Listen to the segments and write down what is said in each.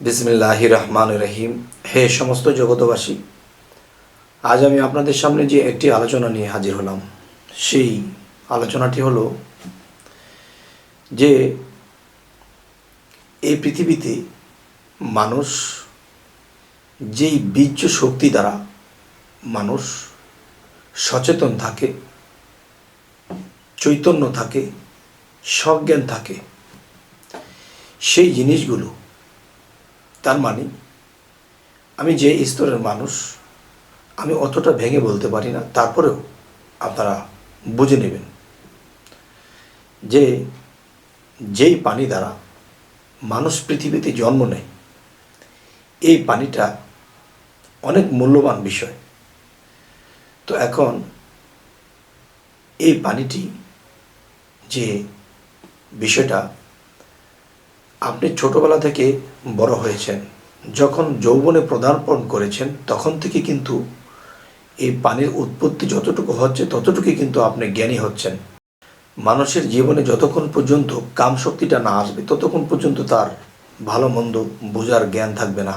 বিসমিল্লাহির রহমানির রহিম। হে সমস্ত জগতবাসী, আজ আমি আপনাদের সামনে যে একটি আলোচনা নিয়ে হাজির হলাম, সেই আলোচনাটি হলো যে এই পৃথিবীতে মানুষ যেই বীর্য শক্তি দ্বারা মানুষ সচেতন থাকে, চৈতন্য থাকে, সজ্ঞান থাকে, সেই জিনিসগুলো, তার মানে আমি যে স্তরের মানুষ আমি অতটা ভেঙে বলতে পারি না, তারপরেও আপনারা বুঝে নেবেন যে যেই পানি দ্বারা মানুষ পৃথিবীতে জন্ম নেয়, এই পানিটা অনেক মূল্যবান বিষয়। তো এখন এই পানিটি যে বিষয়টা, আপনি ছোটবেলা থেকে বড় হয়েছেন, যখন যৌবনে পদার্পণ করেছেন, তখন থেকে কিন্তু এই পানির উৎপত্তি যতটুকু হচ্ছে ততটুকুই কিন্তু আপনি জ্ঞানী হচ্ছেন। মানুষের জীবনে যতক্ষণ পর্যন্ত কাম শক্তিটা না আসবে ততক্ষণ পর্যন্ত তার ভালো মন্দ বোঝার জ্ঞান থাকবে না।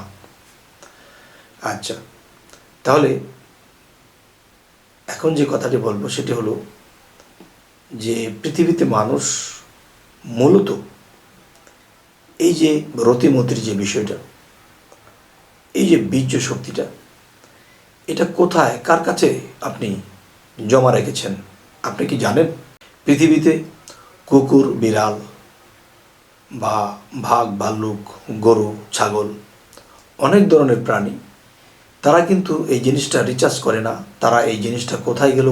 আচ্ছা, তাহলে এখন যে কথাটি বলবো সেটি হলো যে পৃথিবীতে মানুষ মূলত এই যে রতিমতির যে বিষয়টা, এই যে বীর্য শক্তিটা, এটা কোথায়, কার কাছে আপনি জমা রেখেছেন আপনি কি জানেন? পৃথিবীতে কুকুর, বিড়াল বা ভাগ, ভাল্লুক, গরু, ছাগল, অনেক ধরনের প্রাণী, তারা কিন্তু এই জিনিসটা রিচার্জ করে না। তারা এই জিনিসটা কোথায় গেল,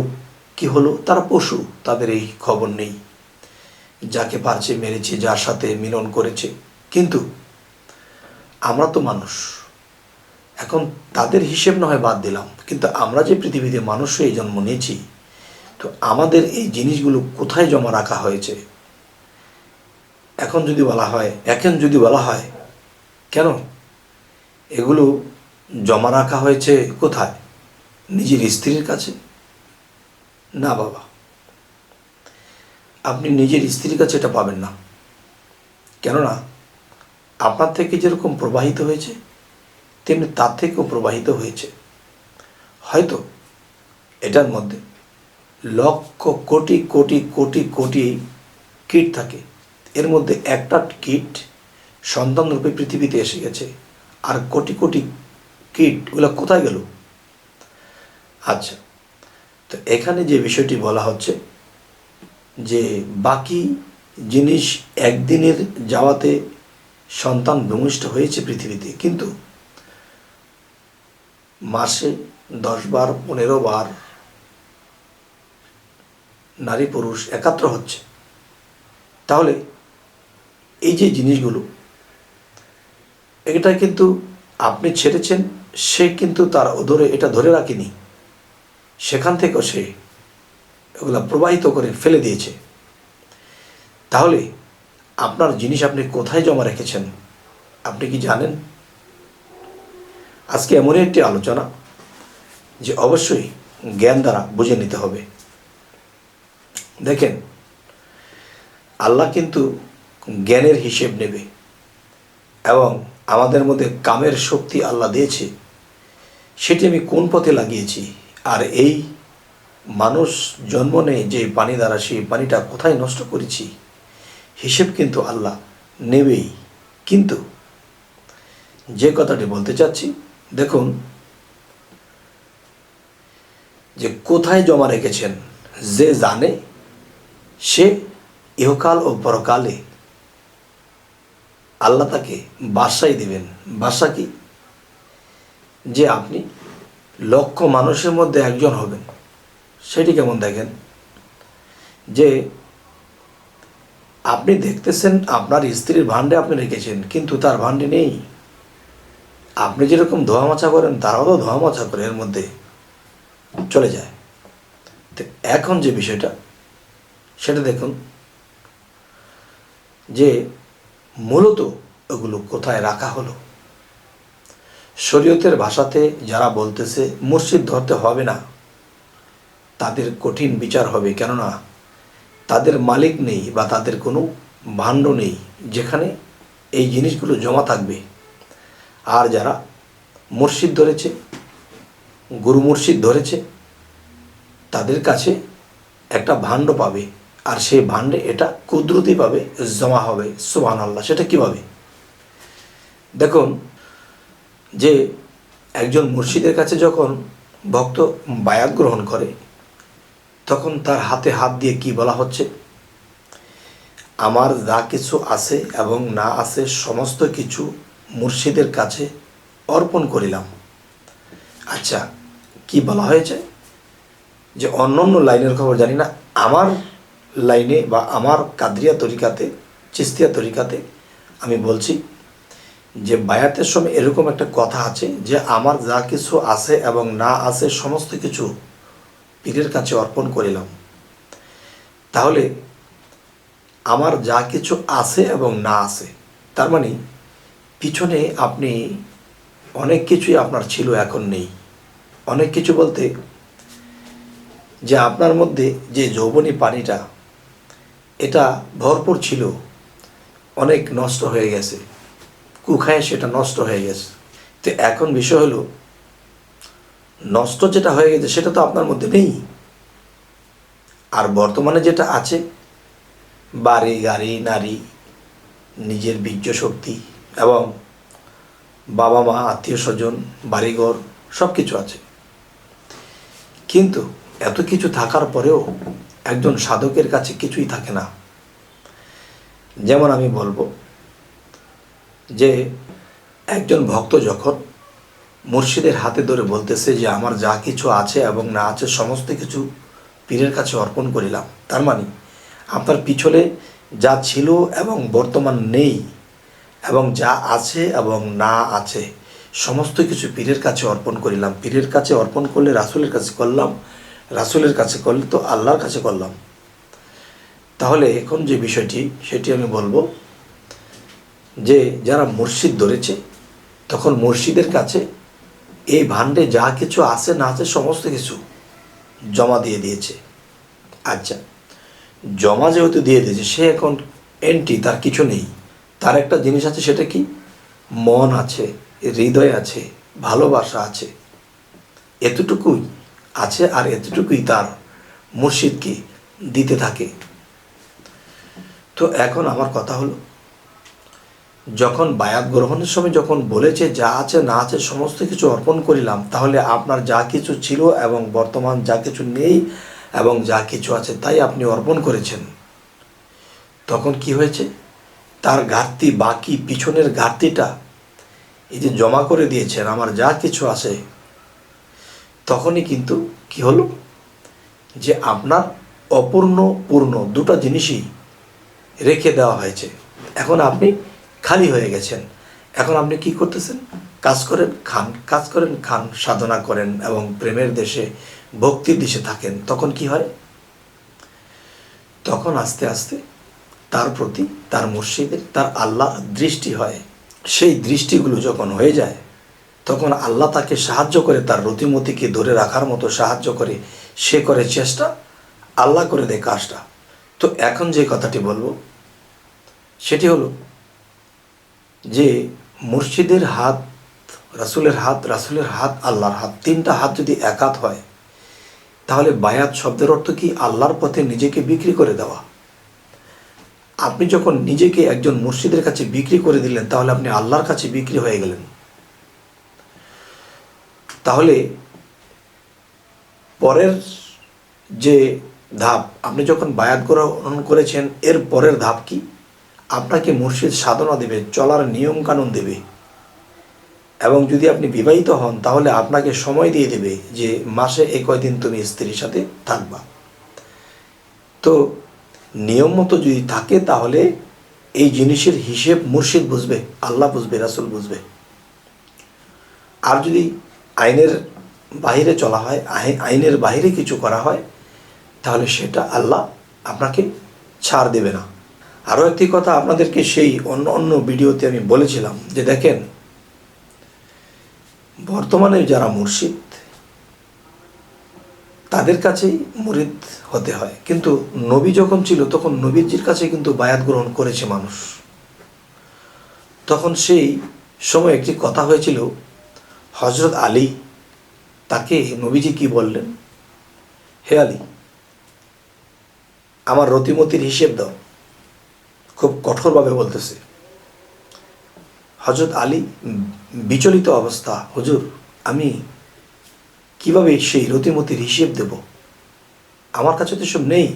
কি হলো, তারা পশু, তাদের এই খবর নেই। যাকে পারছে মেরেছে, যার সাথে মিলন করেছে। কিন্তু আমরা তো মানুষ, এখন তাদের হিসেব না হয় বাদ দিলাম, কিন্তু আমরা যে পৃথিবীতে মানুষ হয়ে জন্ম নিয়েছি, তো আমাদের এই জিনিসগুলো কোথায় জমা রাখা হয়েছে? এখন যদি বলা হয় কেন এগুলো জমা রাখা হয়েছে কোথায়? নিজের স্ত্রীর কাছে? না বাবা, আপনি নিজের স্ত্রীর কাছে এটা পাবেন না। কেননা আপনার থেকে যেরকম প্রবাহিত হয়েছে তেমনি তার থেকেও প্রবাহিত হয়েছে। হয়তো এটার মধ্যে লক্ষ কোটি কোটি কোটি কোটি কীট থাকে, এর মধ্যে একটা কীট সন্তান রূপে পৃথিবীতে এসে গেছে, আর কোটি কোটি কীট ওগুলো কোথায় গেল? আচ্ছা, তো এখানে যে বিষয়টি বলা হচ্ছে যে বাকি জিনিস একদিনের যাওয়াতে সন্তান ভূমিষ্ঠ হয়েছে পৃথিবীতে, কিন্তু মাসে 10 বার 15 বার নারী পুরুষ একাত্র হচ্ছে। তাহলে এই যে জিনিসগুলো, এটা কিন্তু আপনি ছেড়েছেন, সে কিন্তু তার ওদরে এটা ধরে রাখেনি, সেখান থেকেও সে এগুলো প্রবাহিত করে ফেলে দিয়েছে। তাহলে আপনার জিনিস আপনি কোথায় জমা রেখেছেন আপনি কি জানেন? আজকে এমনই একটি আলোচনা যে অবশ্যই জ্ঞান দ্বারা বুঝে নিতে হবে। দেখেন, আল্লাহ কিন্তু জ্ঞানের হিসেব নেবে, এবং আমাদের মধ্যে কামের শক্তি আল্লাহ দিয়েছে, সেটি আমি কোন পথে লাগিয়েছি, আর এই মানুষ জন্ম নেয় যে পানি দ্বারা, সেই পানিটা কোথায় নষ্ট করেছি, হিসেব কিন্তু আল্লাহ নেবেই। কিন্তু যে কথাটি বলতে চাচ্ছি, দেখুন যে কোথায় জমা রেখেছেন, যে জানে সে ইহকাল ও পরকালে আল্লাহ তাকে বাসাই দিবেন। বাসা কি? যে আপনি লক্ষ মানুষের মধ্যে একজন হবেন। সেটি কেমন? দেখেন যে আপনি দেখতেছেন আপনার স্ত্রীর ভাণ্ডে আপনি রেখেছেন, কিন্তু তার ভাণ্ডে নেই। আপনি যেরকম ধোয়া মোছা করেন, তারাও তো ধোয়া মোছা করে এর মধ্যে চলে যায়। তো এখন যে বিষয়টা, সেটা দেখুন যে মূলত ওগুলো কোথায় রাখা হলো। শরীয়তের ভাষাতে যারা বলতেছে মুর্শিদ ধরতে হবে না, তাদের কঠিন বিচার হবে, কেননা তাদের মালিক নেই বা তাদের কোনো ভাণ্ড নেই যেখানে এই জিনিসগুলো জমা থাকবে। আর যারা মুর্শিদ ধরেছে, গুরু মুর্শিদ ধরেছে, তাদের কাছে একটা ভাণ্ড পাবে, আর সেই ভাণ্ডে এটা কুদরতিভাবে জমা হবে। সুবহানাল্লাহ। সেটা কীভাবে? দেখুন, যে একজন মুর্শিদের কাছে যখন ভক্ত বায়াত গ্রহণ করে, তখন তার হাতে হাত দিয়ে কি বলা হচ্ছে? আমার যা কিছু আছে এবং না আছে সমস্ত কিছু মুর্শিদের কাছে অর্পণ করিলাম। আচ্ছা, কি বলা হয়েছে? যে অন্য অন্য লাইনের খবর জানি না, আমার লাইনে বা আমার কাদরিয়া তরিকাতে, চিস্তিয়া তরিকাতে আমি বলছি যে বায়াতের সময় এরকম একটা কথা আছে যে আমার যা কিছু আছে এবং না আছে সমস্ত কিছু পীরের কাছে অর্পণ করিলাম। তাহলে আমার যা কিছু আছে এবং না আছে, তার মানে পিছনে আপনি অনেক কিছুই আপনার ছিল, এখন নেই। অনেক কিছু বলতে যে আপনার মধ্যে যে যৌবনী পানিটা, এটা ভরপুর ছিল, অনেক নষ্ট হয়ে গেছে, কুখায় সেটা নষ্ট হয়ে গেছে। তো এখন বিষয় হলো, নষ্ট যেটা হয়ে গেছে সেটা তো আপনার মধ্যে নেই। আর বর্তমানে যেটা আছে, বাড়ি গাড়ি নারী, নিজের বীর্য শক্তি এবং বাবা মা আত্মীয় স্বজন বাড়িঘর সব কিছু আছে। কিন্তু এত কিছু থাকার পরেও একজন সাধকের কাছে কিছুই থাকে না। যেমন আমি বলবো যে একজন ভক্ত যখন মুর্শিদের হাতে ধরে বলতেছে যে আমার যা কিছু আছে এবং না আছে সমস্ত কিছু পীরের কাছে অর্পণ করিলাম, তার মানে আপনার পিছনে যা ছিল এবং বর্তমান নেই এবং যা আছে এবং না আছে সমস্ত কিছু পীরের কাছে অর্পণ করিলাম। পীরের কাছে অর্পণ করলে রাসূলের কাছে করলাম, রাসূলের কাছে করলে তো আল্লাহর কাছে করলাম। তাহলে এখন যে বিষয়টি, সেটি আমি বলবো যে যারা মুর্শিদ ধরেছে, তখন মুর্শিদের কাছে এই ভাণ্ডে যা কিছু আছে না আছে সমস্ত কিছু জমা দিয়ে দিয়েছে। আচ্ছা, জমা যেহেতু দিয়ে দিয়েছে, সে এখন এন্টি, তার কিছু নেই। তার একটা জিনিস আছে, সেটা কি? মন আছে, হৃদয় আছে, ভালোবাসা আছে, এতটুকুই আছে। আর এতটুকুই তার মুর্শিদকে দিতে থাকে। তো এখন আমার কথা হলো, যখন বায়াত গ্রহণের সময় যখন বলেছে যা আছে না আছে সমস্ত কিছু অর্পণ করিলাম, তাহলে আপনার যা কিছু ছিল এবং বর্তমান যা কিছু নেই এবং যা কিছু আছে তাই আপনি অর্পণ করেছেন। তখন কি হয়েছে? তার ঘাটতি, বাকি পিছনের ঘাটতিটা এই যে জমা করে দিয়েছেন, আমার যা কিছু আছে, তখনই কিন্তু কি হলো যে আপনার অপূর্ণ পূর্ণ দুটো জিনিসই রেখে দেওয়া হয়েছে। এখন আপনি খালি হয়ে গেছেন। এখন আপনি কি করতেছেন? কাজ করেন, খান, কাজ করেন, খান, সাধনা করেন এবং প্রেমের দেশে, ভক্তির দেশে থাকেন। তখন কি হয়? তখন আস্তে আস্তে তার প্রতি, তার মুর্শিদের, তার আল্লাহর দৃষ্টি হয়। সেই দৃষ্টিগুলো যখন হয়ে যায়, তখন আল্লাহ তাকে সাহায্য করে, তার রতিমতিকে ধরে রাখার মতো সাহায্য করে। সে করে চেষ্টা, আল্লাহ করে দেয় কাজটা। তো এখন যে কথাটি বলবো সেটি হলো যে মুর্শিদের হাত রাসূলের হাত, রাসূলের হাত আল্লাহর হাত, তিনটা হাত যদি এক হাত হয়, তাহলে বায়াত শব্দের অর্থ কি? আল্লাহর পথে নিজেকে বিক্রি করে দেওয়া। আপনি যখন নিজেকে একজন মুর্শিদের কাছে বিক্রি করে দিলেন, তাহলে আপনি আল্লাহর কাছে বিক্রি হয়ে গেলেন। তাহলে পরের যে ধাপ, আপনি যখন বায়াত গ্রহণ করেছেন, এর পরের ধাপ কি? আপনাকে মুর্শিদ সাধনা দেবে, চলার নিয়ম কানুন দেবে। এবং যদি আপনি বিবাহিত হন, তাহলে আপনাকে সময় দিয়ে দেবে যে মাসে এই কয়দিন তুমি স্ত্রীর সাথে থাকবা। তো নিয়ম মতো যদি থাকে, তাহলে এই জিনিসের হিসেব মুর্শিদ বুঝবে, আল্লাহ বুঝবে, রাসূল বুঝবে। আর যদি আইনের বাইরে চলা হয়, আইনের বাইরে কিছু করা হয়, তাহলে সেটা আল্লাহ আপনাকে ছাড় দেবে না। আরও একটি কথা আপনাদেরকে সেই অন্য ভিডিওতে আমি বলেছিলাম যে দেখেন, বর্তমানে যারা মুর্শিদ, তাদের কাছেই মুরিদ হতে হয়। কিন্তু নবী যখন ছিল, তখন নবীজির কাছে কিন্তু বায়াত গ্রহণ করেছে মানুষ। তখন সেই সময় একটি কথা হয়েছিল, হজরত আলী তাকে নবীজি কি বললেন, হে আলী, আমার রতিমতির হিসেব দাও। খুব কঠোরভাবে বলতেছে। হজরত আলী বিচলিত অবস্থা, হুজুর আমি কিভাবে সেই রতিমতির হিসেব দেব, আমার কাছে তো সব নেই,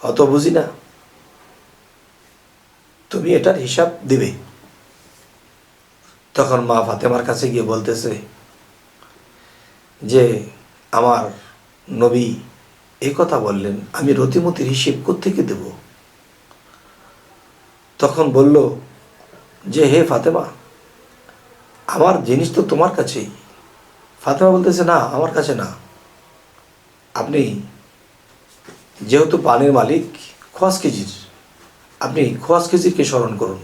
অত বুঝি না, তুমি এটার হিসাব দিবে। তখন মা ফাতেমার কাছে গিয়ে বলতেছে যে আমার নবী এই কথা বললেন, আমি রতিমতির হিসেব কোত্থেকে দেব? তখন বলল যে হে ফাতেমা, আমার জিনিস তো তোমার কাছেই। ফাতেমা বলতেছে না, আমার কাছে না, আপনি যেহেতু পানির মালিক খোয়াজ কেজির, আপনি খোয়াজ কেজিরকে স্মরণ করুন।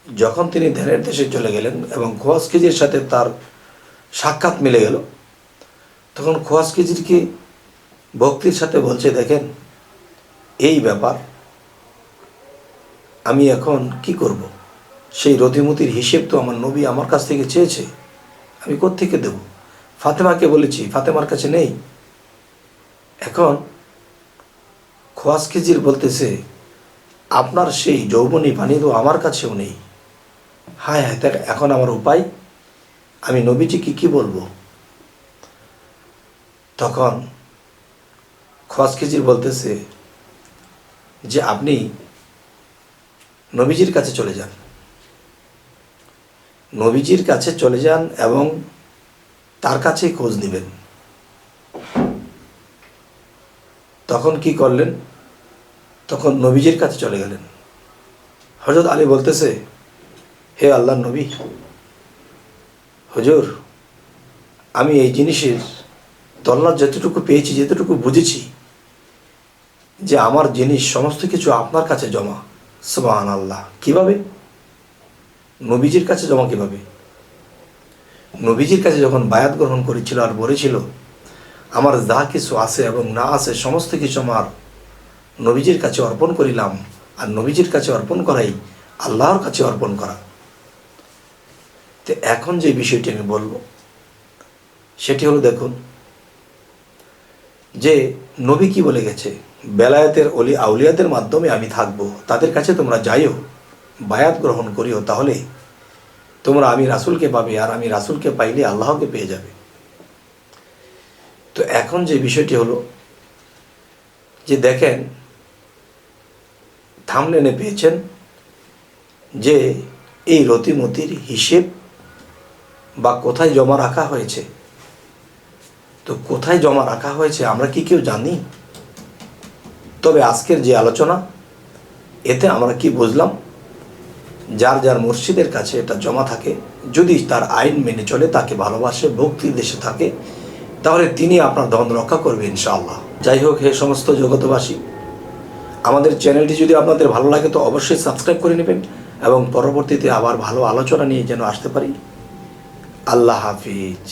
যখন তিনি ধ্যানের দেশে চলে গেলেন এবং খোয়াজ কেজির সাথে তার সাক্ষাৎ মিলে গেল, তখন খোয়াজ কেজিরকে ভক্তির সাথে বলছে, দেখেন এই ব্যাপার, আমি এখন কি করব? সেই রতিমতির হিসেব তো আমার নবী আমার কাছ থেকে চেয়েছে, আমি কোত্থেকে দেব? ফাতেমাকে বলেছি, ফাতেমার কাছে নেই। এখন খোয়াজ কেজির বলতেছে, আপনার সেই যৌবনী পানি তো আমার কাছেও নেই। হায় হায়, তাহলে এখন আমার উপায়, আমি নবীজিকে কি বলবো? তখন খোয়াজ কেজির বলতেছে যে আপনি নবীজির কাছে চলে যান, নবীজির কাছে চলে যান এবং তার কাছেই খোঁজ নেবেন। তখন কি করলেন? তখন নবীজির কাছে চলে গেলেন। হযরত আলী বলতেছে, হে আল্লাহর নবী, হুজুর আমি এই জিনিসের তল্লাট যতটুকু পেয়েছি, যতটুকু বুঝেছি, যে আমার জিনিস সমস্ত কিছু আপনার কাছে জমা। সুবহানাল্লাহ। কিভাবে? নবীজির কাছে জমা কিভাবে? নবীজির কাছে যখন বায়াত গ্রহণ করেছিল আর বলেছিল আমার যা কিছু আছে এবং না আছে সমস্ত কিছু আমার নবীজির কাছে অর্পণ করিলাম, আর নবীজির কাছে অর্পণ করাই আল্লাহর কাছে অর্পণ করা। তো এখন যে বিষয়টি আমি বলবো সেটি হলো, দেখুন যে নবী কি বলে গেছে, বেলায়েতের অলি আউলিয়াদের মাধ্যমে আমি থাকবো, তাদের কাছে তোমরা যাইও, বায়াত গ্রহণ করিও, তাহলে তোমরা আমি রাসূলকে পাবে, আর আমি রাসূলকে পাইলে আল্লাহকে পেয়ে যাবে। তো এখন যে বিষয়টি হলো যে দেখেন, থাম্বনেলে পেয়েছেন যে এই রতিমতির হিসেব বা কোথায় জমা রাখা হয়েছে। তো কোথায় জমা রাখা হয়েছে আমরা কি কেউ জানি? তবে আজকের যে আলোচনা, এতে আমরা কি বুঝলাম, যার যার মুর্শিদের কাছে এটা জমা থাকে, যদি তার আইন মেনে চলে, তাকে ভালোবাসে, ভক্তির দেশে থাকে, তাহলে তিনি আপনার ধন রক্ষা করবে ইনশাআল্লাহ। যাই হোক, হে সমস্ত জগতবাসী, আমাদের চ্যানেলটি যদি আপনাদের ভালো লাগে তো অবশ্যই সাবস্ক্রাইব করে নেবেন এবং পরবর্তীতে আবার ভালো আলোচনা নিয়ে যেন আসতে পারি। আল্লাহ হাফিজ।